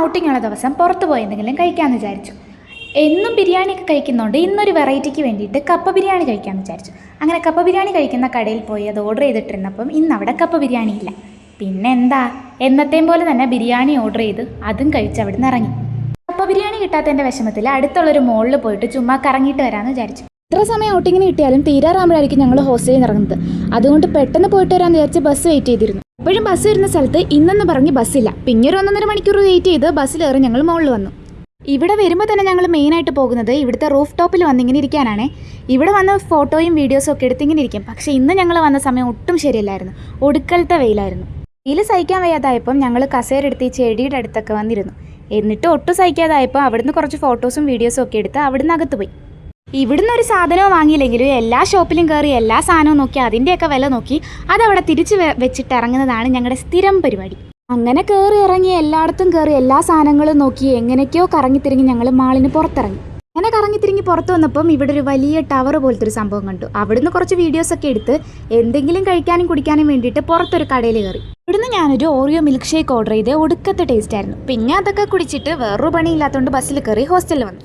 Outing ഉള്ള ദിവസം പുറത്ത് പോയി എന്തെങ്കിലും കഴിക്കാമെന്ന് വിചാരിച്ചു. എന്നും ബിരിയാണിയൊക്കെ കഴിക്കുന്നതുകൊണ്ട് ഇന്നൊരു വെറൈറ്റിക്ക് വേണ്ടിയിട്ട് കപ്പ ബിരിയാണി കഴിക്കാമെന്ന് വിചാരിച്ചു. അങ്ങനെ കപ്പ ബിരിയാണി കഴിക്കുന്ന കടയിൽ പോയി അത് ഓർഡർ ചെയ്തിട്ടിരുന്നപ്പം ഇന്ന് അവിടെ കപ്പ ബിരിയാണി ഇല്ല. പിന്നെ എന്താ, എന്നത്തെയും പോലെ തന്നെ ബിരിയാണി ഓർഡർ ചെയ്ത് അതും കഴിച്ച് അവിടെ നിന്ന് ഇറങ്ങി. കപ്പ ബിരിയാണി കിട്ടാത്തതിൻ്റെ വിഷമത്തിൽ അടുത്തുള്ളൊരു മോളിൽ പോയിട്ട് ചുമ്മാ കറങ്ങിയിട്ട് വരാമെന്ന് വിചാരിച്ചു. ഇത്ര സമയം ഔട്ടിങ്ങിന് കിട്ടിയാലും തീരാറാകുമ്പോഴായിരിക്കും ഞങ്ങൾ ഹോസ്റ്റലിൽ നിന്ന് ഇറങ്ങുന്നത്. അതുകൊണ്ട് പെട്ടെന്ന് പോയിട്ട് വരാമെന്ന് വിചാരിച്ച് ബസ് വെയിറ്റ് ചെയ്തിരുന്നു. ഇപ്പോഴും ബസ് വരുന്ന സ്ഥലത്ത് ഇന്നെന്ന് പറഞ്ഞ് ബസ്സില്ല. പിന്നെ ഒരു 1.5 മണിക്കൂർ വെയിറ്റ് ചെയ്ത് ബസ്സിലേറി ഞങ്ങൾ മുകളിൽ വന്നു. ഇവിടെ വരുമ്പോൾ തന്നെ ഞങ്ങൾ മെയിനായിട്ട് പോകുന്നത് ഇവിടുത്തെ റൂഫ് ടോപ്പിൽ വന്നിങ്ങനെ ഇരിക്കാനാണ്. ഇവിടെ വന്ന് ഫോട്ടോയും വീഡിയോസും ഒക്കെ എടുത്തിങ്ങനെ ഇരിക്കും. പക്ഷേ ഇന്ന് ഞങ്ങൾ വന്ന സമയം ഒട്ടും ശരിയല്ലായിരുന്നു. ഒടുക്കലത്തെ വെയിലായിരുന്നു. വെയിൽ സഹിക്കാൻ വയ്യാതായപ്പം ഞങ്ങൾ കസേരെടുത്ത് ഈ ചെടിയുടെ അടുത്തൊക്കെ വന്നിരുന്നു. എന്നിട്ട് ഒട്ടും സഹിക്കാതായപ്പോൾ അവിടുന്ന് കുറച്ച് ഫോട്ടോസും വീഡിയോസും ഒക്കെ എടുത്ത് അവിടുന്ന് അകത്ത് പോയി. ഇവിടുന്ന് ഒരു സാധനവും വാങ്ങിയില്ലെങ്കിലും എല്ലാ ഷോപ്പിലും കയറി എല്ലാ സാധനവും നോക്കി അതിൻ്റെയൊക്കെ വില നോക്കി അതവിടെ തിരിച്ച് വെച്ചിട്ട് ഇറങ്ങുന്നതാണ് ഞങ്ങളുടെ സ്ഥിരം പരിപാടി. അങ്ങനെ കയറി ഇറങ്ങി എല്ലായിടത്തും കയറി എല്ലാ സാധനങ്ങളും നോക്കി എങ്ങനെയൊക്കെയോ കറങ്ങിത്തിരിങ്ങി ഞങ്ങൾ മാളിന് പുറത്തിറങ്ങി. അങ്ങനെ കറങ്ങിത്തിരിങ്ങി പുറത്ത് വന്നപ്പം ഇവിടെ ഒരു വലിയ ടവർ പോലത്തെ ഒരു സംഭവം കണ്ടു. അവിടുന്ന് കുറച്ച് വീഡിയോസൊക്കെ എടുത്ത് എന്തെങ്കിലും കഴിക്കാനും കുടിക്കാനും വേണ്ടിയിട്ട് പുറത്തൊരു കടയിൽ കയറി. ഇവിടുന്ന് ഞാനൊരു ഓറിയോ മിൽക്ക് ഷേക്ക് ഓർഡർ ചെയ്ത് ഒടുക്കത്തെ ടേസ്റ്റ് ആയിരുന്നു. പിന്നെ അതൊക്കെ കുടിച്ചിട്ട് വേറൊരു പണിയില്ലാത്തതുകൊണ്ട് ബസ്സിൽ കയറി ഹോസ്റ്റലിൽ വന്നു.